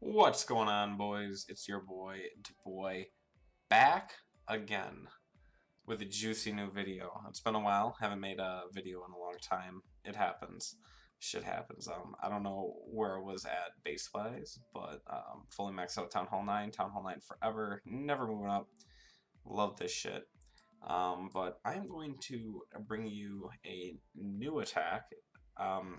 What's going on, boys? It's your boy, dehBoy, back again with a juicy new video. It's been a while, haven't made a video in a long time. It happens. Shit happens. I don't know where I was at base-wise, but fully maxed out Town Hall 9, Town Hall 9 forever, never moving up. Love this shit. But I am going to bring you a new attack.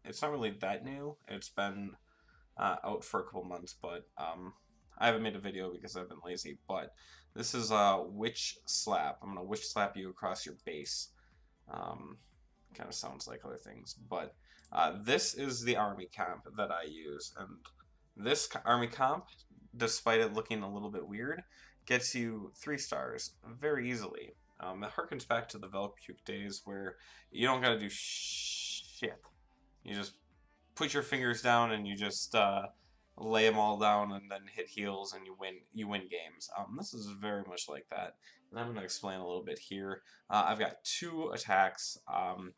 It's not really that new. It's been out for a couple months, but I haven't made a video because I've been lazy. But this is Witch Slap. I'm gonna Witch Slap you across your base. Kind of sounds like other things, but this is the army comp that I use, and this army comp, despite it looking a little bit weird, gets you 3 stars very easily. It harkens back to the Velpuke days where you don't gotta do shit. You just put your fingers down and you just lay them all down and then hit heals and you win games. This is very much like that, and I'm going to explain a little bit here. I've got 2 attacks, and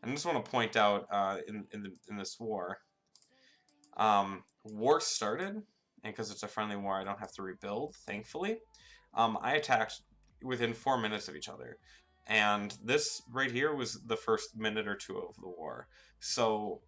I just want to point out in this war, war started, and because it's a friendly war, I don't have to rebuild. Thankfully, I attacked within 4 minutes of each other. And this right here was the first minute or 2 of the war. So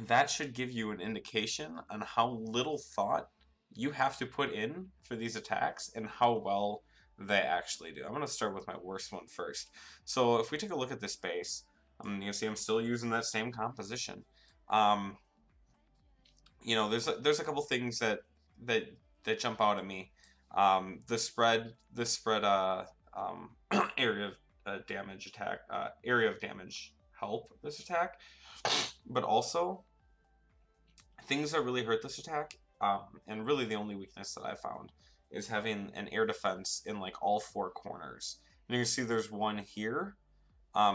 that should give you an indication on how little thought you have to put in for these attacks and how well they actually do. I'm going to start with my worst one first. So if we take a look at this base, you can see I'm still using that same composition. You know, there's a couple things that jump out at me. The spread area of damage attack, area of damage help this attack, but also things that really hurt this attack, and really the only weakness that I found is having an air defense in like all 4 corners. And you can see there's one here,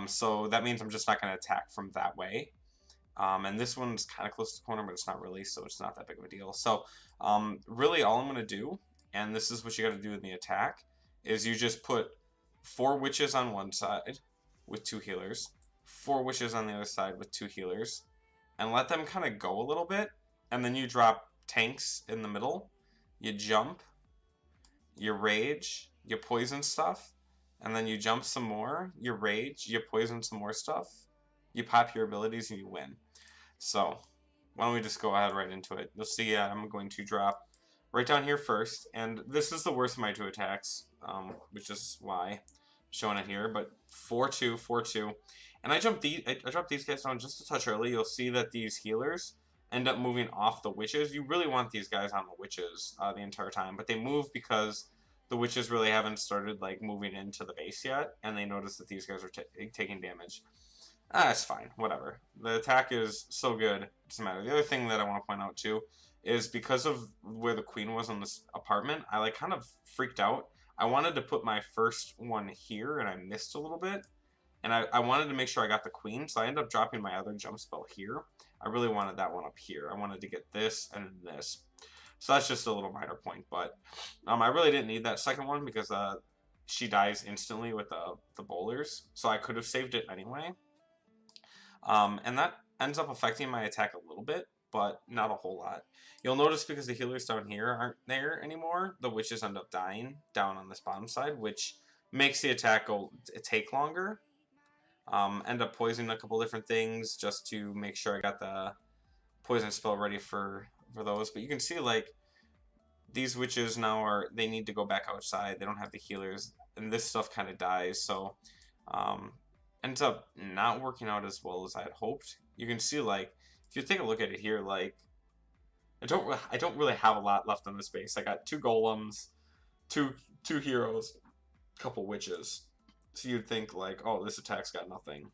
so that means I'm just not going to attack from that way. And this one's kind of close to the corner, but it's not really, so it's not that big of a deal. So really all I'm going to do, and this is what you got to do in the attack, is you just put 4 witches on one side with 2 healers, 4 witches on the other side with 2 healers, and let them kind of go a little bit, and then you drop tanks in the middle, you jump, you rage, you poison stuff, and then you jump some more, you rage, you poison some more stuff, you pop your abilities, and you win. So, why don't we just go ahead right into it. You'll see I'm going to drop right down here first, and this is the worst of my 2 attacks, which is why I'm showing it here, but 4-2, 4-2. And I dropped these guys down just a touch early. You'll see that these healers end up moving off the witches. You really want these guys on the witches the entire time, but they move because the witches really haven't started like moving into the base yet, and they notice that these guys are taking damage. It's fine, whatever. The attack is so good, it doesn't matter. The other thing that I want to point out too is because of where the queen was in this apartment, I like kind of freaked out. I wanted to put my first one here, and I missed a little bit. And I wanted to make sure I got the queen, so I ended up dropping my other jump spell here. I really wanted that one up here. I wanted to get this and this. So that's just a little minor point, but I really didn't need that second one because she dies instantly with the bowlers, so I could have saved it anyway. And that ends up affecting my attack a little bit, but not a whole lot. You'll notice because the healers down here aren't there anymore, the witches end up dying down on this bottom side, which makes the attack take longer. End up poisoning a couple different things just to make sure I got the poison spell ready for those. But you can see like these witches now they need to go back outside. They don't have the healers, and this stuff kind of dies. So ends up not working out as well as I had hoped. You can see like if you take a look at it here, like I don't really have a lot left on this base. I got 2 golems, two heroes, a couple witches. So you'd think like, oh, this attack's got nothing.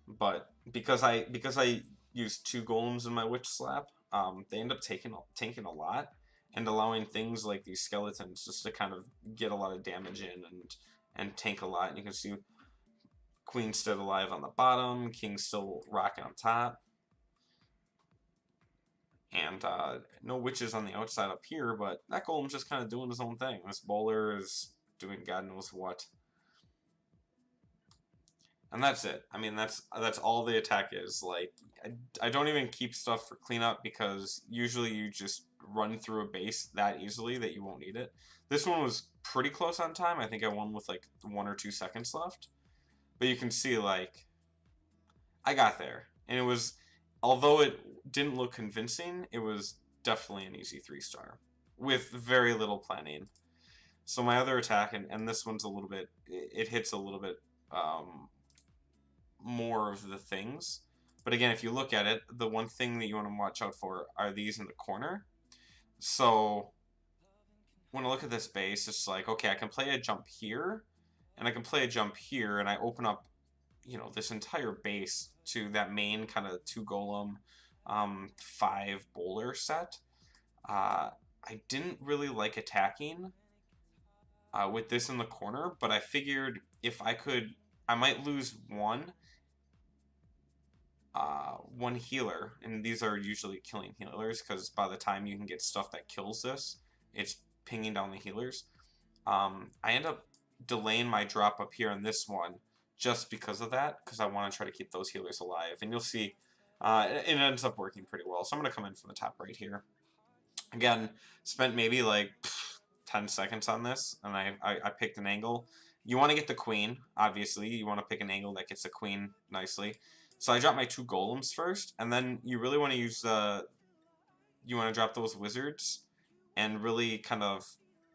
But because I used 2 golems in my witch slap, they end up tanking a lot and allowing things like these skeletons just to kind of get a lot of damage in and tank a lot. And you can see Queen's still alive on the bottom, King's still rocking on top. And no witches on the outside up here, but that golem's just kind of doing his own thing. This bowler is doing God knows what. And that's it. I mean, that's all the attack is. Like, I don't even keep stuff for cleanup because usually you just run through a base that easily that you won't need it. This one was pretty close on time. I think I won with like 1 or 2 seconds left. But you can see, like, I got there. And it was, although it didn't look convincing, it was definitely an easy 3-star with very little planning. So my other attack, and this one's a little bit, it hits a little bit more of the things. But again, if you look at it, the one thing that you want to watch out for are these in the corner. So when I look at this base, it's like, okay, I can play a jump here, and I can play a jump here, and I open up, you know, this entire base to that main kind of 2 golem, 5 bowler set. I didn't really like attacking with this in the corner, but I figured if I could, I might lose one healer, and these are usually killing healers because by the time you can get stuff that kills this, it's pinging down the healers. I end up delaying my drop up here on this one just because of that, because I want to try to keep those healers alive, and you'll see it ends up working pretty well. So I'm going to come in from the top right here. Again, spent maybe like 10 seconds on this, and I picked an angle. You want to get the queen, obviously. You want to pick an angle that gets the queen nicely. So I dropped my 2 golems first, and then you really want to use you want to drop those wizards and really kind of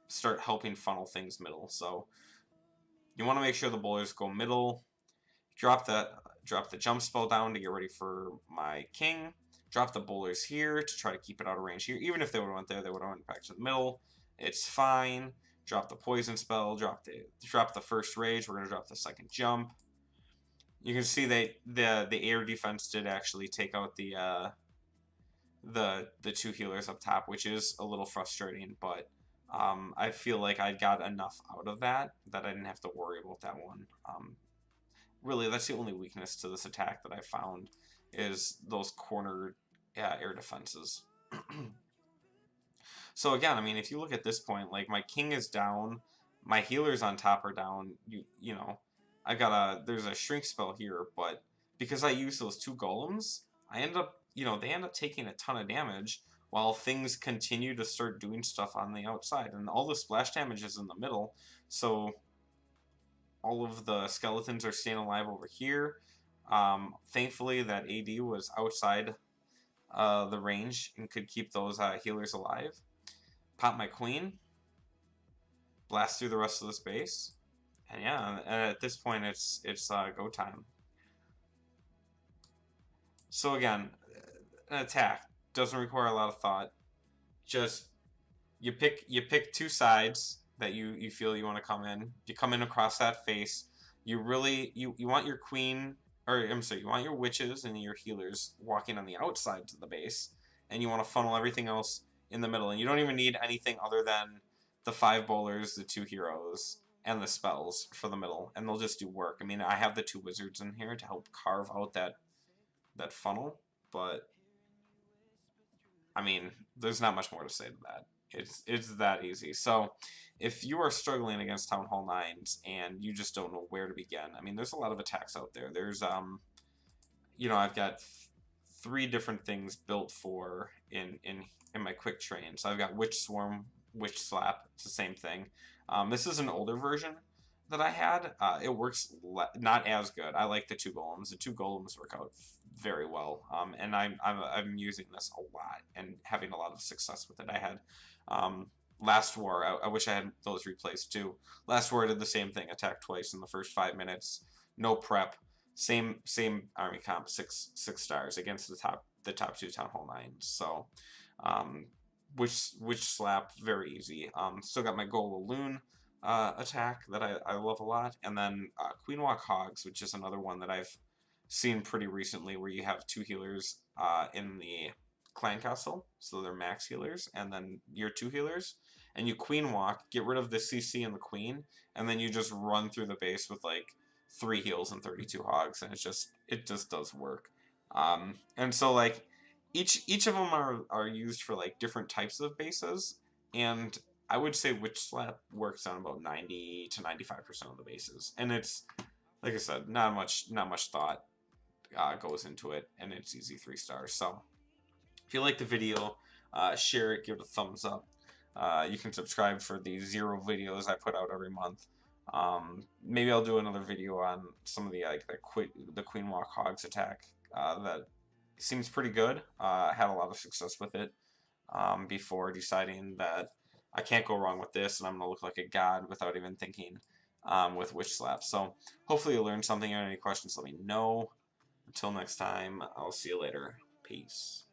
start helping funnel things middle. So you want to make sure the bowlers go middle. Drop the jump spell down to get ready for my king. Drop the bowlers here to try to keep it out of range here. Even if they would have went there, they would have went back to the middle. It's fine. Drop the poison spell. Drop the first rage. We're gonna drop the second jump. You can see that the air defense did actually take out the 2 healers up top, which is a little frustrating, but I feel like I got enough out of that I didn't have to worry about that one. Really, that's the only weakness to this attack that I found is those corner air defenses. So again, I mean, if you look at this point, like my king is down, my healers on top are down. You know, there's a shrink spell here, but because I use those 2 golems, I end up, you know, they end up taking a ton of damage while things continue to start doing stuff on the outside, and all the splash damage is in the middle. So all of the skeletons are staying alive over here. Thankfully, that AD was outside the range and could keep those healers alive. Pop my queen. Blast through the rest of the space. And yeah, at this point, it's go time. So again, an attack doesn't require a lot of thought. Just you pick 2 sides that you feel you want to come in. You come in across that face. You really you want your queen, or I'm sorry, you want your witches and your healers walking on the outsides of the base, and you want to funnel everything else in the middle. And you don't even need anything other than the 5 bowlers, the 2 heroes, and the spells for the middle, and they'll just do work. I mean, I have the 2 wizards in here to help carve out that funnel, but I mean, there's not much more to say to that. It's that easy. So if you are struggling against Town Hall 9s and you just don't know where to begin, I mean, there's a lot of attacks out there. There's you know, I've got 3 different things built for in my quick train. So I've got Witch Swarm, Witch Slap. It's the same thing. This is an older version that I had. It works not as good. I like the 2 golems. The 2 golems work out very well, and I'm using this a lot and having a lot of success with it. I had Last War. I wish I had those replaced too. Last War I did the same thing. Attacked twice in the first 5 minutes. No prep. Same army comp. 6 stars against the top 2 Town Hall 9s. So Witch Slap, very easy. Still got my Golaloon attack that I love a lot, and then Queen Walk Hogs, which is another one that I've seen pretty recently, where you have 2 healers in the clan castle, so they're max healers, and then your 2 healers, and you queen walk, get rid of the CC and the queen, and then you just run through the base with like 3 heals and 32 hogs, and it just does work. And so like each of them are used for like different types of bases, and I would say Witch Slap works on about 90 to 95% of the bases, and it's like I said, not much thought goes into it, and it's easy 3 stars. So if you like the video, share it, give it a thumbs up. You can subscribe for the 0 videos I put out every month. Maybe I'll do another video on some of the like the Queen Walk Hogs attack that seems pretty good. Had a lot of success with it before deciding that I can't go wrong with this, and I'm gonna look like a god without even thinking with Witch Slap. So hopefully you learned something. Any questions, let me know. Until next time, I'll see you later. Peace.